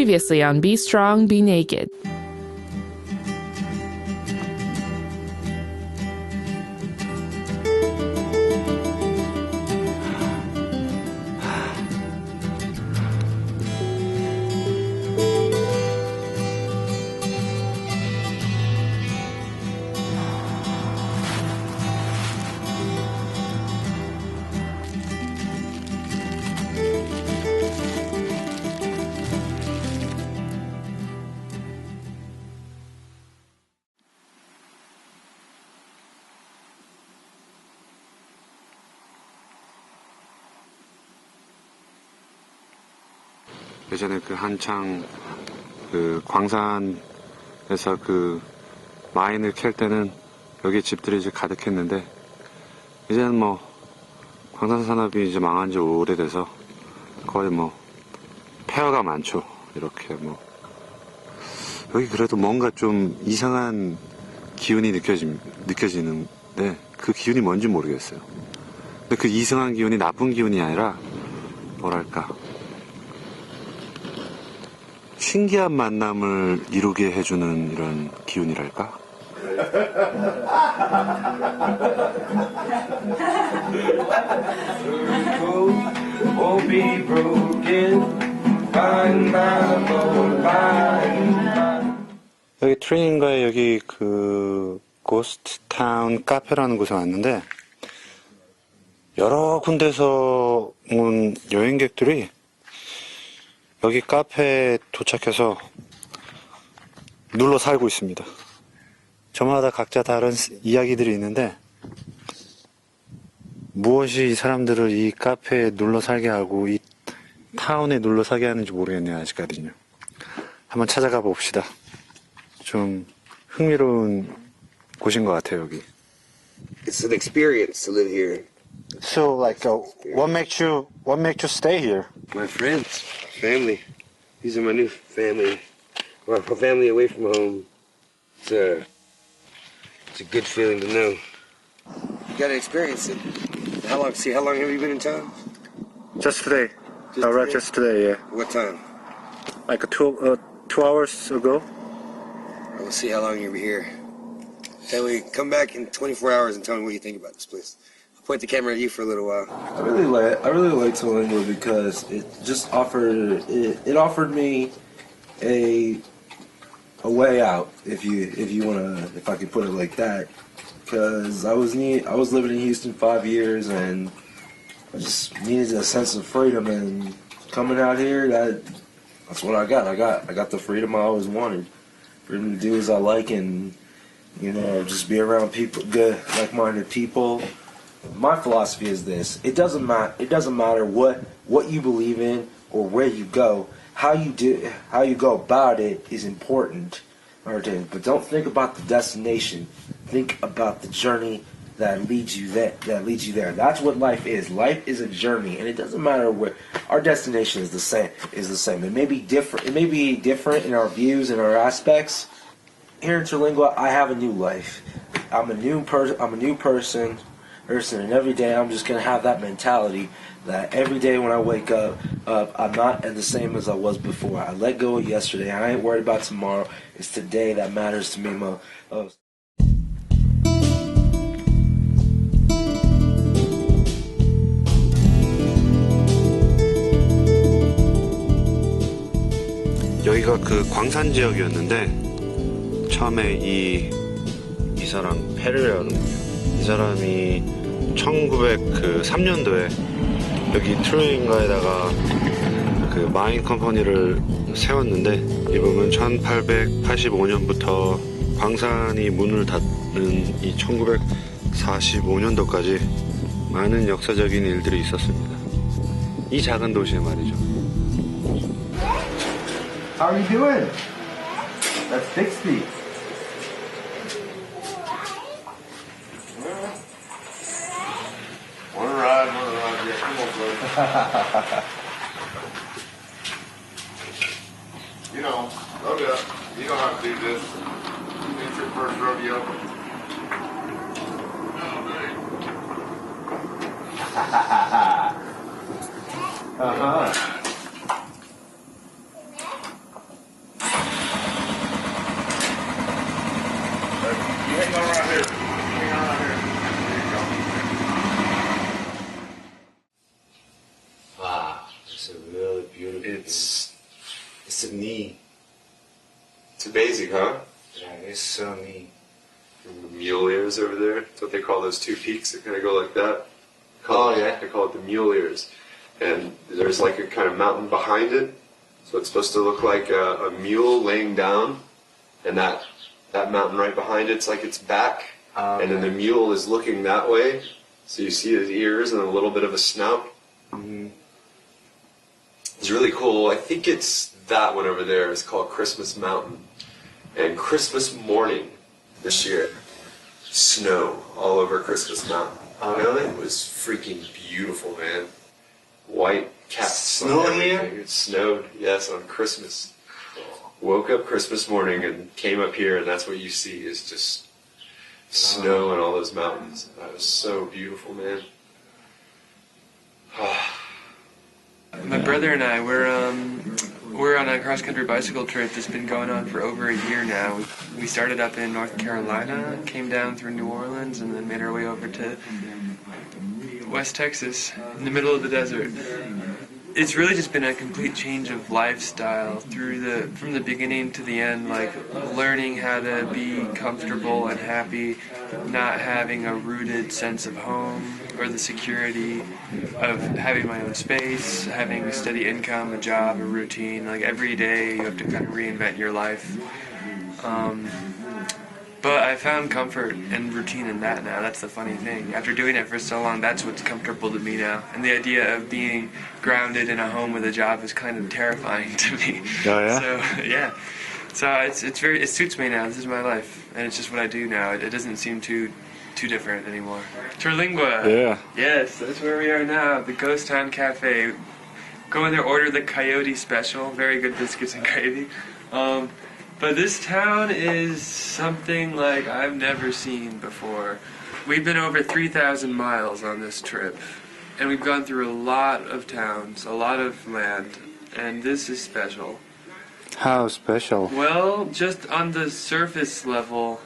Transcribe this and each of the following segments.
Previously on Be Strong, Be Naked. 예전에 그 한창 그 광산에서 그 마인을 캘 때는 여기 집들이 이제 가득했는데 이제는 뭐 광산 산업이 이제 망한 지 오래돼서 거의 뭐 폐허가 많죠. 이렇게 뭐 여기 그래도 뭔가 좀 이상한 기운이 느껴지는데 그 기운이 뭔지 모르겠어요. 근데 그 이상한 기운이 나쁜 기운이 아니라 뭐랄까 신기한 만남을 이루게 해주는 이런 기운이랄까? 여기 트레이닝가에 여기 그 고스트 타운 카페라는 곳에 왔는데 여러 군데서 온 여행객들이 여기 카페에 도착해서 눌러 살고 있습니다. 저마다 각자 다른 이야기들이 있는데 무엇이 이 사람들을 이 카페에 눌러 살게 하고 이 타운에 눌러 살게 하는지 모르겠네요. 아직까지는요. 한번 찾아가 봅시다. 좀 흥미로운 곳인 것 같아요. 여기. It's an experience to live here. So, like, what makes you stay here? My friends, family. These are my new family. My family away from home. It's a good feeling to know. You gotta experience it. How long have you been in town? Just today. Just today, yeah. What time? Like 2 hours ago. We'll see how long you'll be here. Tell me, come back in 24 hours and tell me what you think about this place. I'll point the camera at you for a little while. I really like Tolingo because it just offered me a way out, if I could put it like that. Because I was living in Houston 5 years and I just needed a sense of freedom, and coming out here, that's what I got. I got the freedom I always wanted. Freedom to do as I like and, you know, just be around people, good, like-minded people. My philosophy is this: it doesn't matter what you believe in or where you go. How you go about it is important. But don't think about the destination. Think about the journey that leads you there. That's what life is. Life is a journey, and it doesn't matter where our destination is the same. It may be different in our views and our aspects. Here in Terlingua, I have a new life. I'm a new person, and every day I'm just gonna have that mentality that every day when I wake up, I'm not the same as I was before. I let go of yesterday. I ain't worried about tomorrow. It's today that matters to me most. 여기가 그 광산 지역이었는데 처음에 이 사람 페르라는 이 사람이 1903년도에 여기 트루잉가에다가 그 마인 컴퍼니를 세웠는데 이 보면 1885년부터 광산이 문을 닫는 이 1945년도까지 많은 역사적인 일들이 있었습니다. 이 작은 도시에 말이죠. How are you doing? That's Bixby. Wanna ride, yeah, come on, bro. You know, load up. You don't have to do this. It's your first rodeo. go right here. Hang on right here. There you go. Wow, it's a really beautiful. It's a knee. It's amazing, huh? Yeah, it's so neat. The mule ears over there. That's what they call those two peaks that kind of go like that. Yeah. They call it the mule ears. And there's like a kind of mountain behind it. So it's supposed to look like a mule laying down. And that mountain right behind it's like its back. And then the mule is looking that way. So you see his ears and a little bit of a snout. Mm-hmm. It's really cool. I think it's that one over there. It's called Christmas Mountain. And Christmas morning this year, snow all over Christmas Mountain. Oh, really? It was freaking beautiful, man. White caps. Snow on everything. here? It snowed, yes, on Christmas. Woke up Christmas morning and came up here, and that's what you see is just snow and all those mountains. That was so beautiful, man. My brother and I, we're on a cross-country bicycle trip that's been going on for over a year now. We started up in North Carolina, came down through New Orleans, and then made our way over to West Texas, in the middle of the desert. It's really just been a complete change of lifestyle from the beginning to the end, like learning how to be comfortable and happy, not having a rooted sense of home or the security of having my own space, having a steady income, a job, a routine. Like every day you have to kind of reinvent your life. But I found comfort and routine in that now. That's the funny thing. After doing it for so long, that's what's comfortable to me now. And the idea of being grounded in a home with a job is kind of terrifying to me. Oh, yeah? So, yeah. So it suits me now. This is my life. And it's just what I do now. It doesn't seem too different anymore. Terlingua. Yeah. Yes, that's where we are now. The Ghost Town Cafe. Go in there, order the Coyote Special. Very good biscuits and gravy. But this town is something like I've never seen before. We've been over 3,000 miles on this trip, and we've gone through a lot of towns, a lot of land, and this is special. How special? Well, just on the surface level,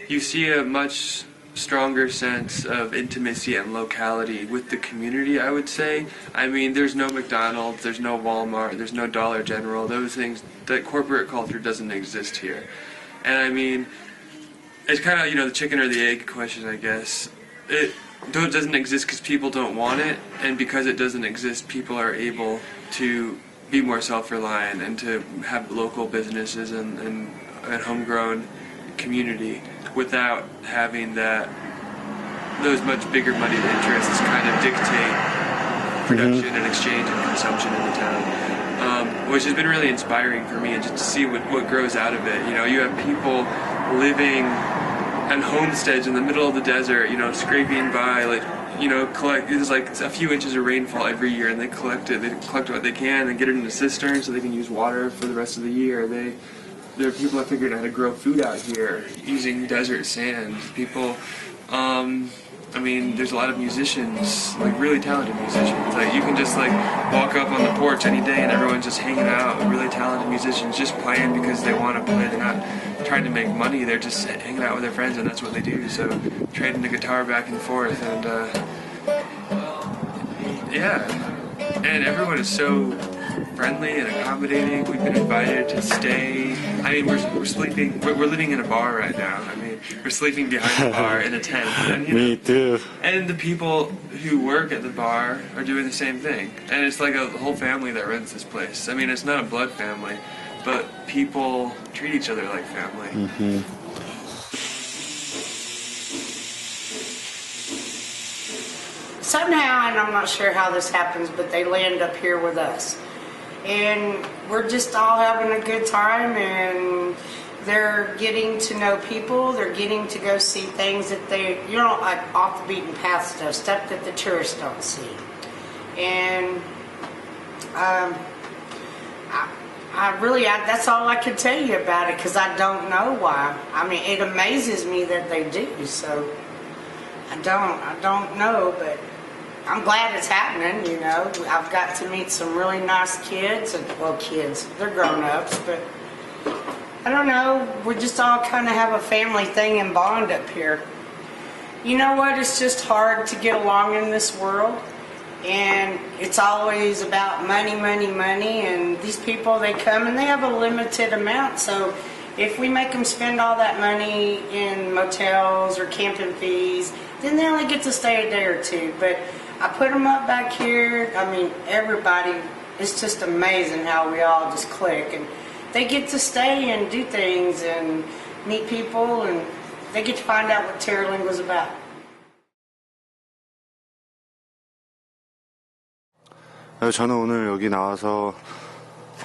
you see a much stronger sense of intimacy and locality with the community, I would say. I mean, there's no McDonald's, there's no Walmart, there's no Dollar General, those things, that corporate culture doesn't exist here. And I mean, it's kind of, the chicken or the egg question, I guess. It doesn't exist because people don't want it, and because it doesn't exist, people are able to be more self-reliant and to have local businesses and homegrown community without having those much bigger moneyed interests kind of dictate production and exchange and consumption in the town, which has been really inspiring for me, and just to see what grows out of it. You have people living on homesteads in the middle of the desert, scraping by, collect. There's like a few inches of rainfall every year, and they collect what they can and get it in the cistern so they can use water for the rest of the year. There are people that figured out how to grow food out here using desert sand. People, there's a lot of musicians, like really talented musicians. Like you can just walk up on the porch any day and everyone's just hanging out. Really talented musicians just playing because they want to play. They're not trying to make money. They're just hanging out with their friends, and that's what they do. So trading the guitar back and forth, and and everyone is so friendly and accommodating. We've been invited to stay. I mean, we're sleeping. We're living in a bar right now. I mean, we're sleeping behind the bar in a tent. And, Me too. And the people who work at the bar are doing the same thing. And it's like a whole family that runs this place. I mean, it's not a blood family, but people treat each other like family. Mm-hmm. Somehow, and I'm not sure how this happens, but they land up here with us. And we're just all having a good time, and they're getting to know people. They're getting to go see things that like off the beaten path stuff that the tourists don't see. And that's all I can tell you about it, because I don't know why. I mean, it amazes me that they do, so I don't know, but I'm glad it's happening, I've got to meet some really nice kids, kids, they're grown-ups, but I don't know, we just all kind of have a family thing and bond up here. You know what, it's just hard to get along in this world, and it's always about money, money, money, and these people, they come and they have a limited amount, so if we make them spend all that money in motels or camping fees, then they only get to stay a day or two. But I put them up back here. I mean, everybody, it's just amazing how we all just click. And they get to stay and do things and meet people, and they get to find out what Terraling was about. 저는 오늘 여기 나와서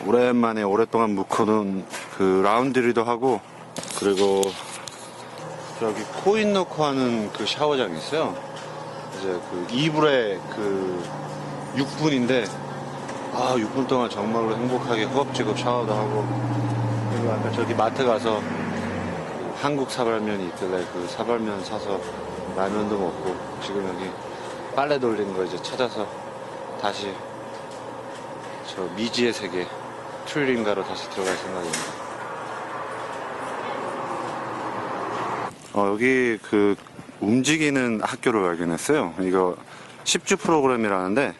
오랜만에 오랫동안 묵혀둔 그 라운드리도 하고, 그리고 저기 코인 넣고 하는 그 샤워장이 있어요. 이제 그 2불에 그 6분인데 6분 동안 정말로 행복하게 허겁지겁 샤워도 하고, 그리고 아까 저기 마트 가서 그 한국 사발면이 있길래 그 사발면 사서 라면도 먹고, 지금 여기 빨래 돌리는 거 이제 찾아서 다시 저 미지의 세계 트릴링가로 다시 들어갈 생각입니다. 여기 그 움직이는 학교를 발견했어요. 이거 10주 프로그램이라는데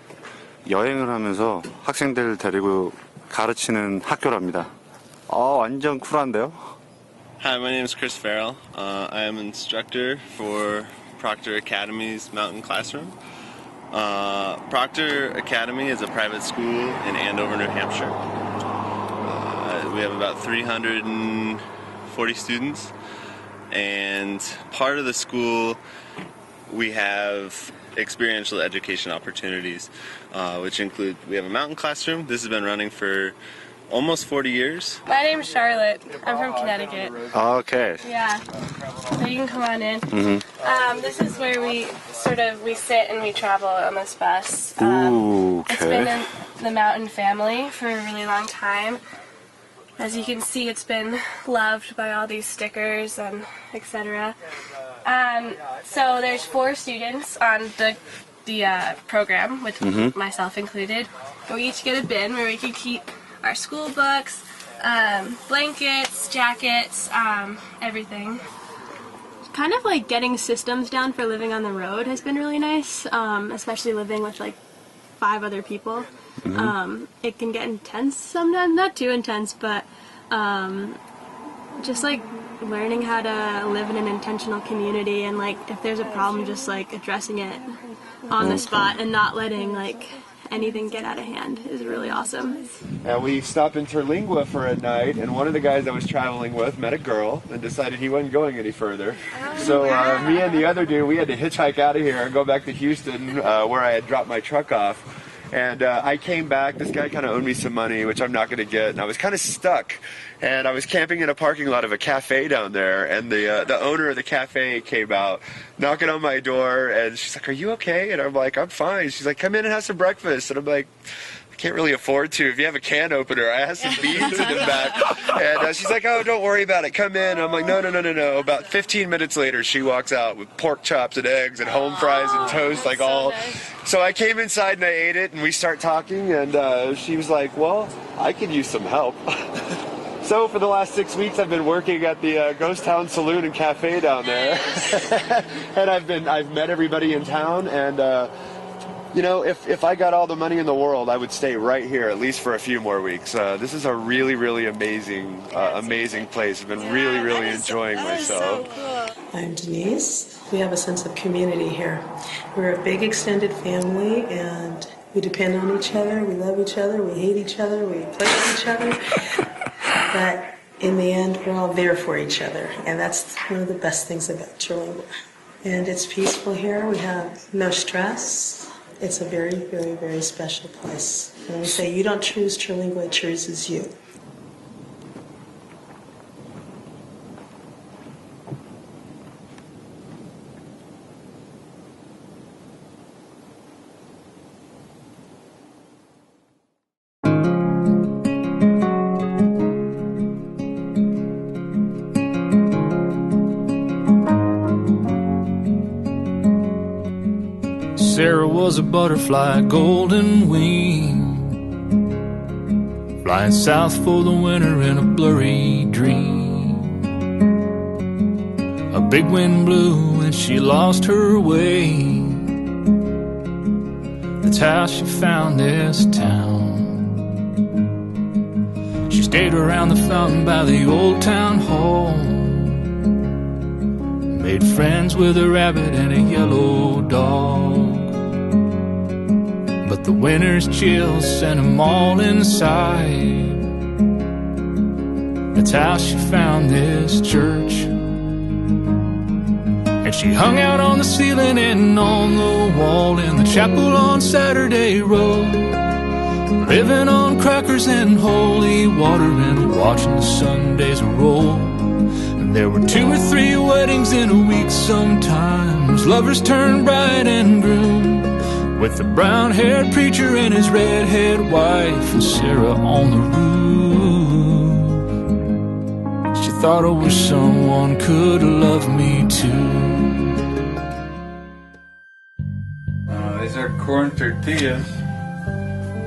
여행을 하면서 학생들 데리고 가르치는 학교랍니다. 완전 쿨한데요? Hi, my name is Chris Farrell. I am an instructor for Proctor Academy's Mountain Classroom. Proctor Academy is a private school in Andover, New Hampshire. We have about 340 students, and part of the school we have experiential education opportunities, which include, we have a mountain classroom. This has been running for almost 40 years. My name's Charlotte. I'm from Connecticut. Okay. Yeah. So you can come on in. This is where we sit and we travel on this bus. It's been in the mountain family for a really long time. As you can see, it's been loved by all these stickers and etc. So there's 4 students on the program, with myself included. We each get a bin where we can keep our school books, blankets, jackets, everything. Kind of like getting systems down for living on the road has been really nice, especially living with like 5 other people. It can get intense sometimes, not too intense, but just like learning how to live in an intentional community, and like if there's a problem, just like addressing it on the spot and not letting like anything get out of hand is really awesome. And we stopped in Terlingua for a night, and one of the guys I was traveling with met a girl and decided he wasn't going any further. So me and the other dude, we had to hitchhike out of here and go back to Houston, where I had dropped my truck off. And I came back, this guy kind of owed me some money, which I'm not going to get, and I was kind of stuck. And I was camping in a parking lot of a cafe down there, and the owner of the cafe came out, knocking on my door, and she's like, "Are you okay?" And I'm like, "I'm fine." She's like, "Come in and have some breakfast." And I'm like, "I can't really afford to. If you have a can opener, I have some beans in the back." And she's like, "Oh, don't worry about it. Come in." And I'm like, No. About 15 minutes later, she walks out with pork chops and eggs and home fries and toast, like all. So I came inside and I ate it, and we start talking, and she was like, "Well, I could use some help." So for the last 6 weeks, I've been working at the Ghost Town Saloon and Cafe down there, and I've met everybody in town, and you know, if I got all the money in the world, I would stay right here at least for a few more weeks. This is a really, really amazing place. I've been really enjoying myself. So cool. I'm Denise. We have a sense of community here. We're a big extended family, and we depend on each other. We love each other. We hate each other. We play with each other. But in the end, we're all there for each other, and that's one of the best things about Terlingua. And it's peaceful here. We have no stress. It's a very special place. And we say, you don't choose Terlingua, it chooses you. Sarah was a butterfly, golden wing, flying south for the winter in a blurry dream. A big wind blew and she lost her way. That's how she found this town. She stayed around the fountain by the old town hall, made friends with a rabbit and a yellow dog. But the winter's chill sent them all inside. That's how she found this church. And she hung out on the ceiling and on the wall in the chapel on Saturday Road, living on crackers and holy water and watching the Sundays roll. And there were 2 or 3 weddings in a week sometimes. Lovers turned bride and groom, with the brown-haired preacher and his red-haired wife and Sarah on the roof. She thought I wish someone could love me too. These are corn tortillas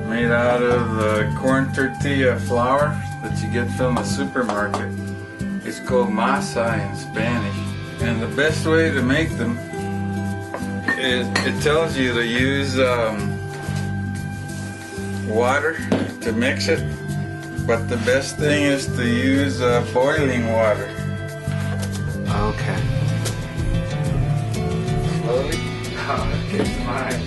made out of the corn tortilla flour that you get from the supermarket. It's called masa in Spanish. And the best way to make them is, it tells you to use water to mix it, but the best thing is to use boiling water. Okay. Slowly. Oh, it gets mine.